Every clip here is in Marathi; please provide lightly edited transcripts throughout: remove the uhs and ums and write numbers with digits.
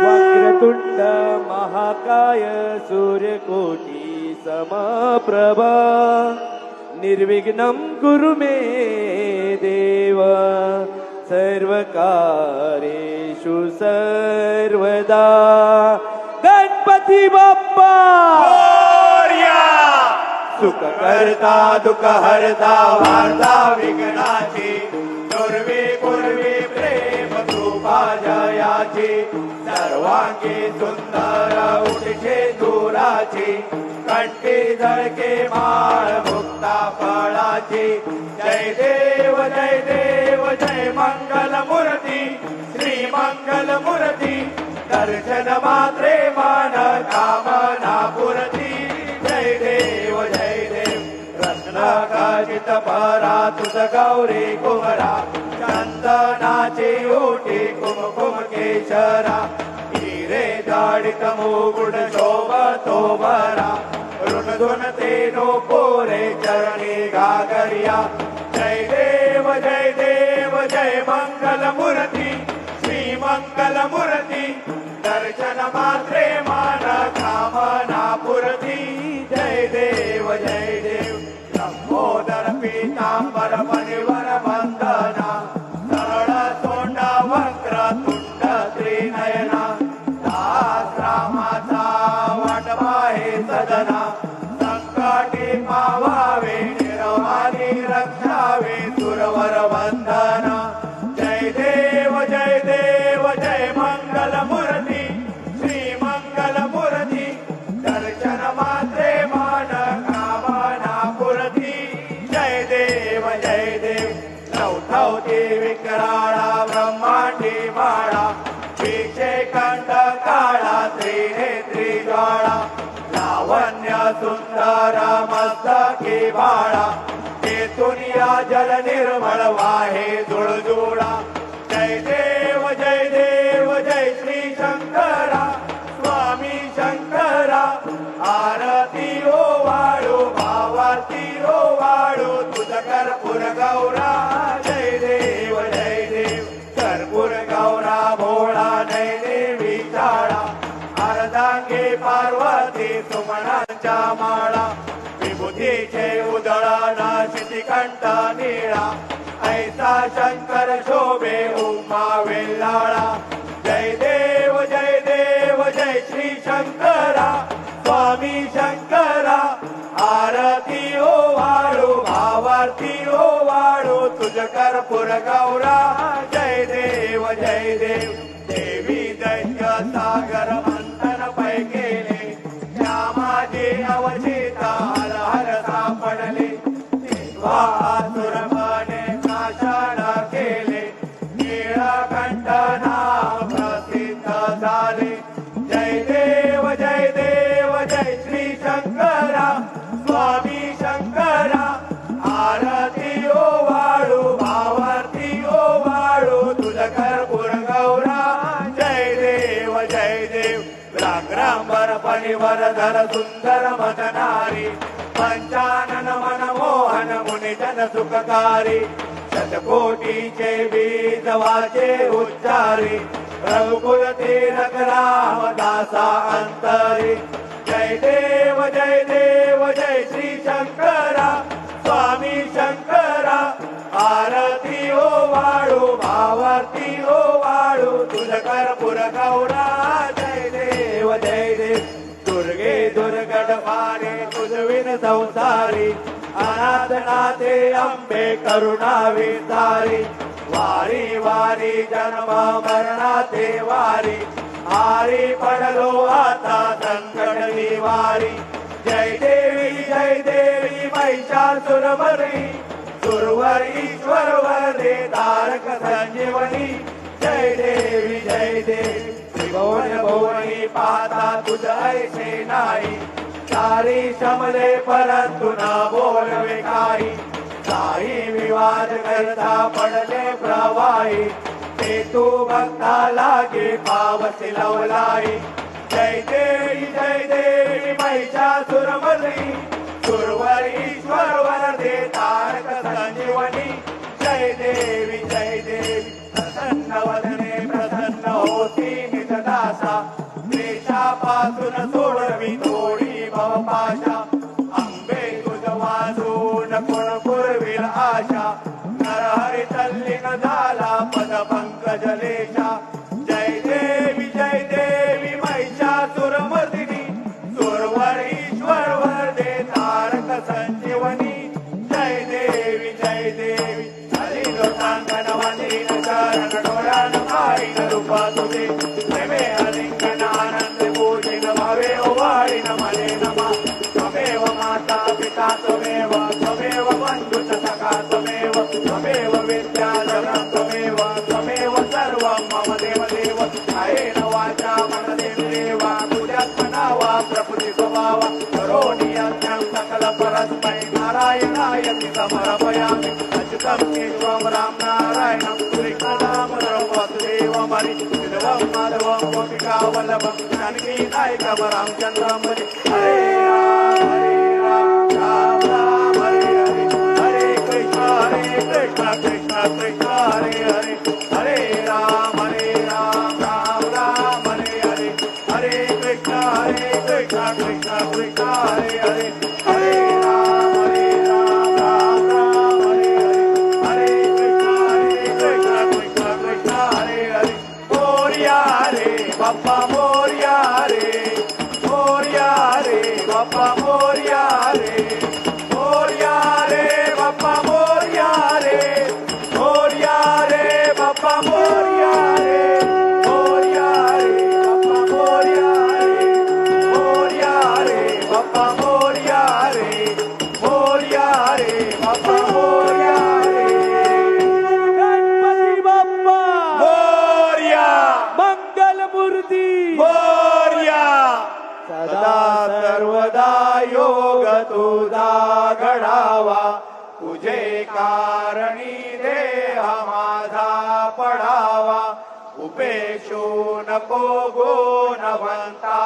वक्रतुंड महाकाय सूर्यकोटी समप्रभा निर्विघ्नं कुरु मे देव सर्वकार्येषु सर्वदा गणपती बाप्पा मोरया। सुख करता दुःख हरता वार्ता विघ्नाची दुर्वी पूर्वी प्रेम कृपा जयाची सर्वांगी सुंदर उठे दुराची कंठी झळके माळ मुक्ता फळाची जय देव जय देव जय मंगल मूर्ती श्री मंगल मूर्ती दर्शन मात्रे मन कामना पुरती जय देव रत्नखचित परा तुझ गौरी कुमरा चंदनाची ओटी कुमकुम केशरा हिरे जाडित मुकुट शोभतो बरा ऋणधुन तेनो पोरे चरणी घागरिया जय देव जय मंगल मूर्ती श्री मंगल मूर्ती दर्शन मात्रे मन कामना पुरती जय देव लंबोदर पीतांबर मणिवर वंदना सरळ तोंड वक्र तुंड त्रिनयना दास रामाचा वाटवा हे सदना संकटी पावावे निर्वाणी रक्षावे सुरवर वंदना जय देव जय मंगल मूर्ती श्री मंगल मूर्ती दर्शन मात्रे मन कामना पुरती जय देव लवठवती विकराळा ब्रह्मांडी माळा भिक्षे कंठ काळा त्रिनेत्री ज्वाळा लावण्य सुंदर मस्तकी बाळा तेथून या जल निर्मळ वाहे जुळजुळा जय देव जय श्री शंकरा स्वामी शंकरा आरती ओ वाळू भावाती ओ वाळू तुझ कर्पूर गौरा जय देव कर्पूर गौरा भोळा जय देवी चाळा अर्धांगे पार्वती सुमनांच्या माळा विभूतीचे उदळाना शितिकंठ निळा ऐसा शंकर शोभे उमा वेल्लाळा जय देव जय श्री शंकरा स्वामी शंकरा आरती ओ वाळू भावार्थी ओ वाळू तुझ कर्पूर गौरा जय देव देवी दैत्य सागर मंथन पै केले त्या माझे अवचिता हर सापडले आसुर मने नाशन केले नीळकंठ नाव प्रसिद्ध झाले जय देव जय श्री शंकरा स्वामी शंकरा आरती ओ वाळू भावार्थी ओ वाळू तुझ कर्पूर गौरा जय देव व्याघ्रांबर पणिवर धर सुंदर मदनारी पंचानन मनमोहन मुनि जन सुखकारी शतकोटीचे बीज वाचे उच्चारी रघुकुल तिलक राम दासा अंतरी जय देव जय श्री शंकरा स्वामी शंकरा आरती ओ वाळू भाव आरती ओवाळू तुझ कर्पूर गौरा जय देव जय देव दुर्गे दुर्गड मारे तुझविन संसारी अनाथ नाथे अंबे करुणा विसारी वारी वारी जन्म मरणाते वारी आरी पडलो आता संकट निवारी जय देवी महिषासुरमर्दी सुरवर ईश्वर वरदे तारक संजीवनी जय देवी त्रिभुवन भुवनी पाहता तुझ ऐसे नाही सारी शमले परंतु न बोलवे काही विवाद करता पडले प्रवाही ते तू भक्ता लागे पावसी लवलाई जय देवी महिषासुरमर्दी सुरवर ईश्वर वरदे तारक संजीवनी जय देवी प्रसन्न वदने प्रसन्न होती निजदासा देशापासून सोडवी थोडी भवपाशा अंबे तुझ वाजून कोण पुरविल आशा नरहरी तल्लीन झाला पद पंकज लेशा जय देवी महिषासुरमर्दिनी सुरवर ईश्वर वरदे तारक संजीवनी जय देवी हरी लोकांगण वंदीन चरण डोळ्यान पाहिन रूपा तुझे प्रेमे अलिंगन आनंद पूजिन भवे ओवाळीन मने नमा त्वमेव माता पिता त्वमेव बंधुच सखा त्वमेव विद्याधरं त्वमेव सर्वं मम देव कायेन वाचा मनसेन्द्रियेवा तुझ्यात्मना वा प्रकृती स्वभावा करोमि यज्ञं सकल परस्मै नारायणायति समर्पयामि अच्युतं केशवं राम नारायणं श्रीकृष्णदामोदरं वासुदेवं हरि विधवं माधवं गोपिकावल्लभं जानकी नायकं रामचन्द्रं भजे हरे राम राम राम हरे कृष्ण कृष्ण कृष्ण हरे राम राम राम हरे कृष्ण कृष्ण कृष्ण हरे राम राम राम हरे कृष्ण कृष्ण कृष्ण हरे मोरया रे बाप्पा मोरया रे बाप्पा मोरया रे बाप्पा मोरया रे बाप्पा मोरया रे बाप्पा मोरया रे बाप्पा मोरया रे बाप्पा मोरया गणपती बाप्पा मोरया मंगलमूर्ती मोरया सदा सर्वदा योग तुझा घडावा तुझे कारणी देह माझा पडावा उपेशो नको गुणवंता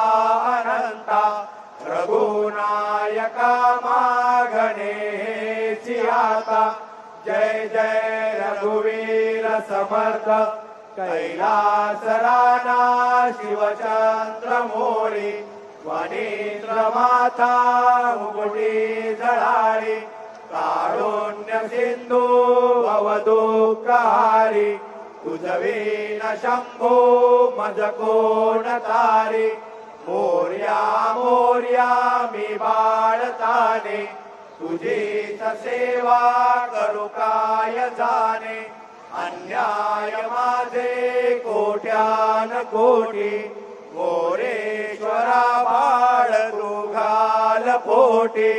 अनंता रघुनायका मागणे सियाता जय रघुवीर समर्थ कैलास राणा शिवचंद्र मोरी वनेंद्र माता मुकुटी जळाळी कारुण्य सिंधू भवदुःखहारी तुझवीन शंभो मज कोण तारी मोर्या मी बाळताने तुझीच सेवा करू काय जाणे अन्याय माझे कोट्यान कोटी मोरेश्वरा बाळ तू घाल पोटी